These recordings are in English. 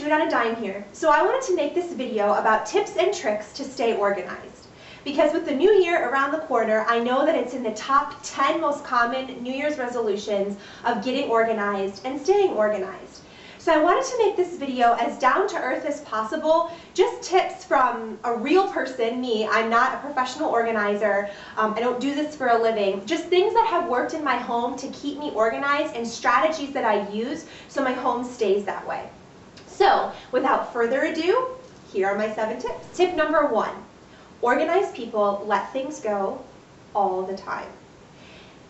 do it on a dime here. So I wanted to make this video about tips and tricks to stay organized. Because with the new year around the corner, I know that it's in the top 10 most common New Year's resolutions of getting organized and staying organized. So I wanted to make this video as down to earth as possible, just tips from a real person, me. I'm not a professional organizer. I don't do this for a living. Just things that have worked in my home to keep me organized and strategies that I use so my home stays that way. So without further ado, here are my 7 tips. Tip number 1, organized people let things go all the time.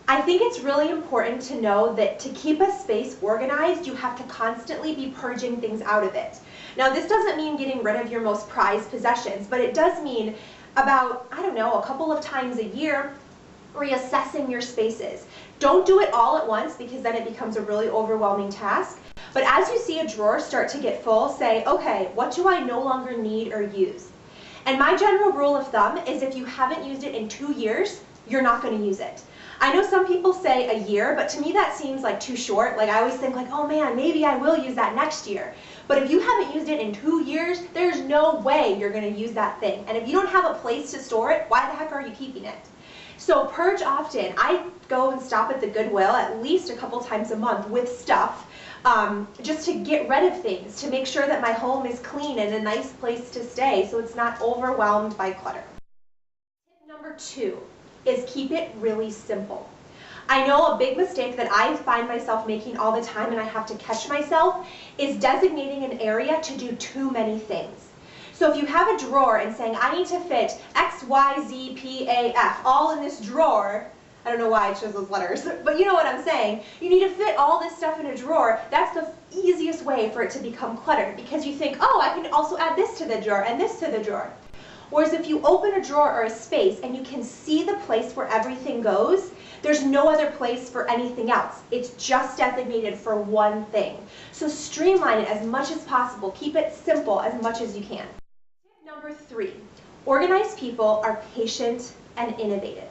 I think it's really important to know that to keep a space organized, you have to constantly be purging things out of it. Now, this doesn't mean getting rid of your most prized possessions, but it does mean about, I don't know, a couple of times a year, reassessing your spaces. Don't do it all at once because then it becomes a really overwhelming task. But as you see a drawer start to get full, say, okay, what do I no longer need or use? And my general rule of thumb is if you haven't used it in 2 years, you're not going to use it. I know some people say a year, but to me that seems like too short. Like I always think like, oh man, maybe I will use that next year. But if you haven't used it in 2 years, there's no way you're going to use that thing. And if you don't have a place to store it, why the heck are you keeping it? So purge often. I go and stop at the Goodwill at least a couple times a month with stuff just to get rid of things, to make sure that my home is clean and a nice place to stay so it's not overwhelmed by clutter. Tip number 2 is keep it really simple. I know a big mistake that I find myself making all the time and I have to catch myself is designating an area to do too many things. So if you have a drawer and saying, I need to fit X, Y, Z, P, A, F all in this drawer, I don't know why I chose those letters, but you know what I'm saying. You need to fit all this stuff in a drawer. That's the easiest way for it to become cluttered because you think, oh, I can also add this to the drawer and this to the drawer. Whereas if you open a drawer or a space and you can see the place where everything goes, there's no other place for anything else. It's just designated for one thing. So streamline it as much as possible. Keep it simple as much as you can. Tip number 3, organized people are patient and innovative.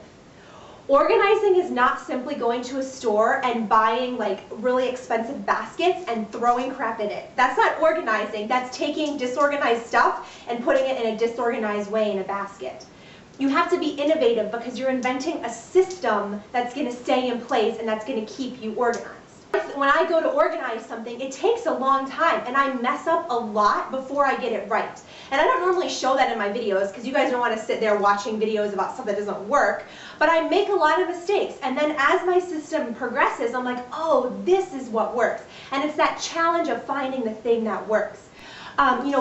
Organizing is not simply going to a store and buying like really expensive baskets and throwing crap in it. That's not organizing. That's taking disorganized stuff and putting it in a disorganized way in a basket. You have to be innovative because you're inventing a system that's going to stay in place and that's going to keep you organized. When I go to organize something, it takes a long time and I mess up a lot before I get it right. And I don't normally show that in my videos because you guys don't want to sit there watching videos about stuff that doesn't work, but I make a lot of mistakes. And then as my system progresses, I'm like, oh, this is what works. And it's that challenge of finding the thing that works.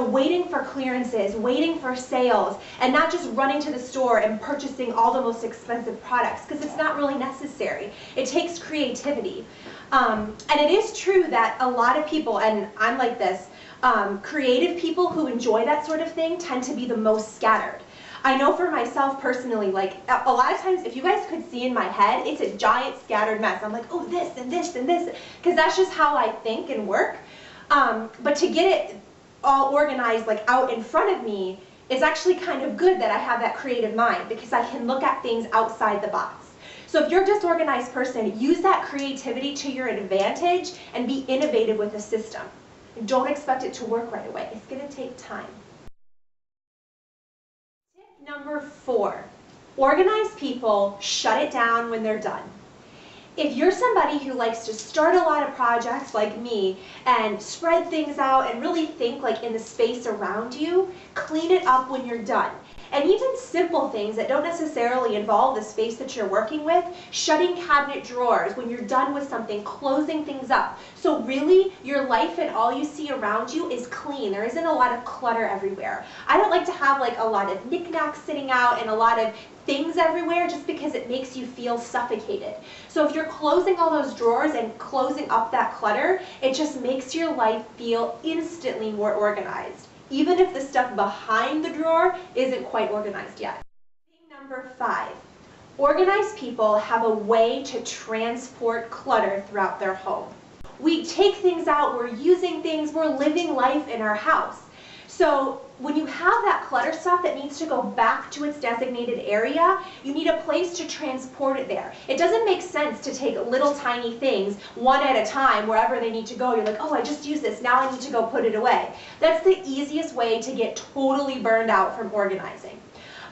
Waiting for clearances, waiting for sales, and not just running to the store and purchasing all the most expensive products because it's not really necessary. It takes creativity. And it is true that a lot of people, and I'm like this, creative people who enjoy that sort of thing tend to be the most scattered. I know for myself personally, like a lot of times if you guys could see in my head, it's a giant scattered mess. I'm like, oh, this and this and this, because that's just how I think and work. But to get it all organized like out in front of me is actually kind of good that I have that creative mind because I can look at things outside the box. So if you're a disorganized person, use that creativity to your advantage and be innovative with the system. And don't expect it to work right away. It's going to take time. Tip number 4, organized people shut it down when they're done. If you're somebody who likes to start a lot of projects like me and spread things out and really think like in the space around you, clean it up when you're done. And even simple things that don't necessarily involve the space that you're working with, shutting cabinet drawers when you're done with something, closing things up. So really, your life and all you see around you is clean. There isn't a lot of clutter everywhere. I don't like to have like a lot of knickknacks sitting out and a lot of things everywhere just because it makes you feel suffocated. So if you're closing all those drawers and closing up that clutter, it just makes your life feel instantly more organized, even if the stuff behind the drawer isn't quite organized yet. Thing number 5, organized people have a way to transport clutter throughout their home. We take things out, we're using things, we're living life in our house. So when you have that clutter stuff that needs to go back to its designated area, you need a place to transport it there. It doesn't make sense to take little tiny things one at a time wherever they need to go. You're like, oh, I just used this, now I need to go put it away. That's the easiest way to get totally burned out from organizing.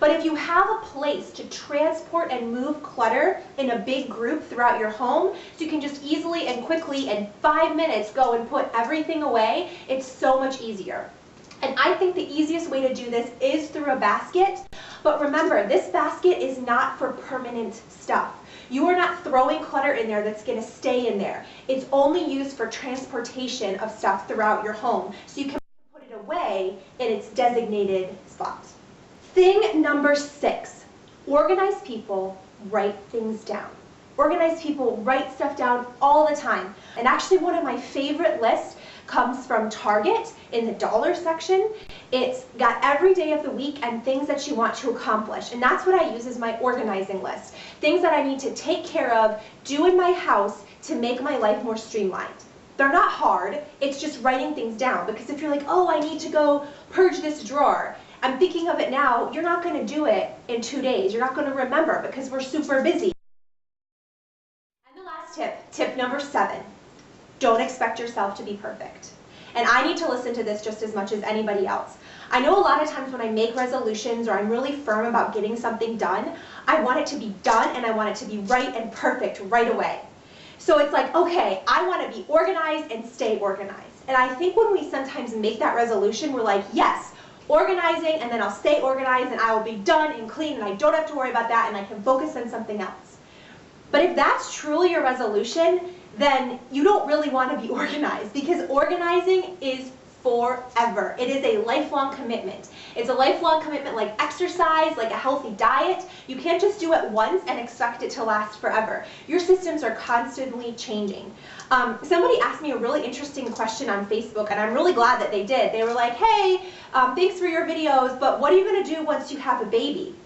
But if you have a place to transport and move clutter in a big group throughout your home, so you can just easily and quickly in 5 minutes go and put everything away, it's so much easier. And I think the easiest way to do this is through a basket. But remember, this basket is not for permanent stuff. You are not throwing clutter in there that's going to stay in there. It's only used for transportation of stuff throughout your home, so you can put it away in its designated spot. Thing number 6, organized people write things down. Organized people write stuff down all the time. And actually one of my favorite lists comes from Target in the dollar section. It's got every day of the week and things that you want to accomplish. And that's what I use as my organizing list. Things that I need to take care of, do in my house to make my life more streamlined. They're not hard, it's just writing things down. Because if you're like, oh, I need to go purge this drawer, I'm thinking of it now, you're not going to do it in 2 days. You're not going to remember because we're super busy. And the last tip number 7. Don't expect yourself to be perfect. And I need to listen to this just as much as anybody else. I know a lot of times when I make resolutions or I'm really firm about getting something done, I want it to be done and I want it to be right and perfect right away. So it's like, okay, I want to be organized and stay organized. And I think when we sometimes make that resolution, we're like, yes, organizing, and then I'll stay organized and I will be done and clean and I don't have to worry about that and I can focus on something else. But if that's truly your resolution, then you don't really want to be organized, because organizing is forever. It is a lifelong commitment. It's a lifelong commitment like exercise, like a healthy diet. You can't just do it once and expect it to last forever. Your systems are constantly changing. Somebody asked me a really interesting question on Facebook, and I'm really glad that they did. They were like, hey, thanks for your videos, but what are you going to do once you have a baby?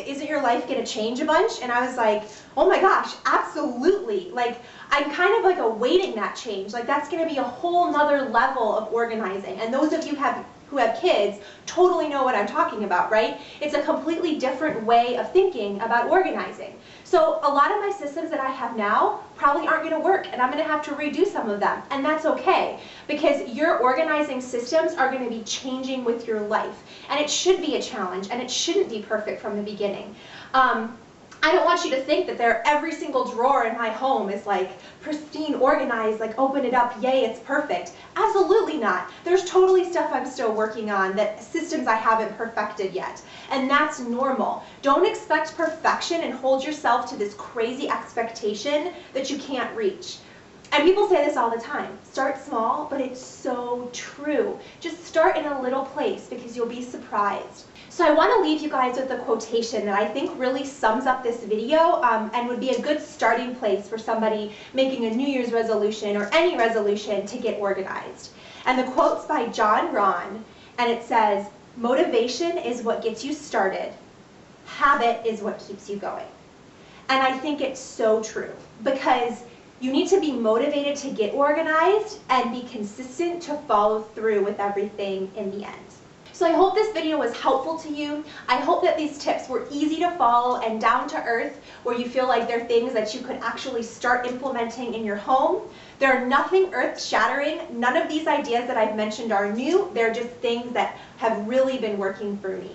Isn't your life going to change a bunch? And I was like, oh my gosh, absolutely. Like, I'm kind of like awaiting that change. Like, that's going to be a whole nother level of organizing. And those of you who have kids totally know what I'm talking about, right? It's a completely different way of thinking about organizing. So a lot of my systems that I have now probably aren't going to work, and I'm going to have to redo some of them. And that's okay, because your organizing systems are going to be changing with your life. And it should be a challenge, and it shouldn't be perfect from the beginning. I don't want you to think that every single drawer in my home is like pristine, organized, like open it up, yay, it's perfect. Absolutely not. There's totally stuff I'm still working on, that systems I haven't perfected yet. And that's normal. Don't expect perfection and hold yourself to this crazy expectation that you can't reach. And people say this all the time, start small, but it's so true. Just start in a little place because you'll be surprised. So I want to leave you guys with a quotation that I think really sums up this video and would be a good starting place for somebody making a New Year's resolution or any resolution to get organized. And the quote's by John Ron, and it says, motivation is what gets you started. Habit is what keeps you going. And I think it's so true, because you need to be motivated to get organized and be consistent to follow through with everything in the end. So I hope this video was helpful to you. I hope that these tips were easy to follow and down to earth, where you feel like they're things that you could actually start implementing in your home. They're nothing earth-shattering. None of these ideas that I've mentioned are new. They're just things that have really been working for me.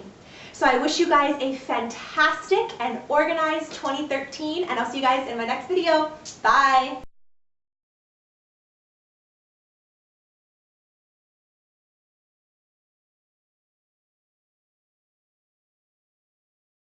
So I wish you guys a fantastic and organized 2013, and I'll see you guys in my next video. Bye!